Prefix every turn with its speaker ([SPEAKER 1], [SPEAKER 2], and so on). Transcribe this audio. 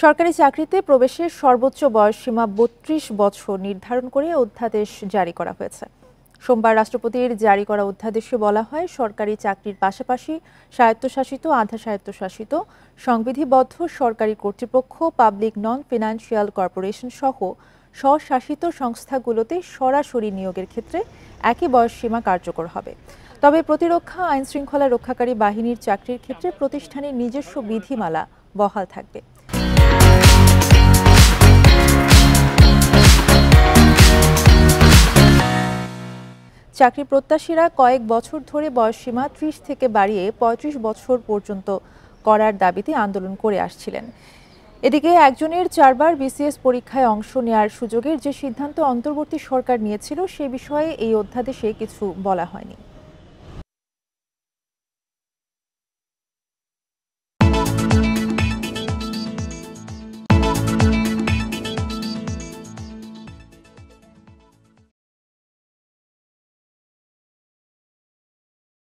[SPEAKER 1] সরকারি চাকরিতে প্রবেশের সর্বোচ্চ বয়সসীমা ৩২ বছর নির্ধারণ করে অধ্যাদেশ জারি করা হয়েছে। সোমবার রাষ্ট্রপতির জারি করা অধ্যাদেশে বলা হয়, সরকারি চাকরির পাশাপাশি স্বায়ত্তশাসিত, আধা স্বায়ত্তশাসিত, সংবিধিবদ্ধ সরকারি কর্তৃপক্ষ, পাবলিক নন ফিনান্সিয়াল কর্পোরেশন সহ স্বশাসিত সংস্থাগুলোতে সরাসরি নিয়োগের ক্ষেত্রে একই বয়সসীমা কার্যকর হবে। তবে প্রতিরক্ষা, আইনশৃঙ্খলা রক্ষাকারী বাহিনীর চাকরির ক্ষেত্রে প্রতিষ্ঠানের নিজস্ব বিধিমালা বহাল থাকবে। চাকরি প্রত্যাশীরা কয়েক বছর ধরে বয়সসীমা ৩০ থেকে বাড়িয়ে ৩৫ বছর পর্যন্ত করার দাবিতে আন্দোলন করে আসছিলেন। এদিকে একজনের ৪ বার বিসিএস পরীক্ষায় অংশ নেওয়ার সুযোগের যে সিদ্ধান্ত অন্তর্বর্তী সরকার নিয়েছিল, সে বিষয়ে এই অধ্যাদেশে কিছু বলা হয়নি।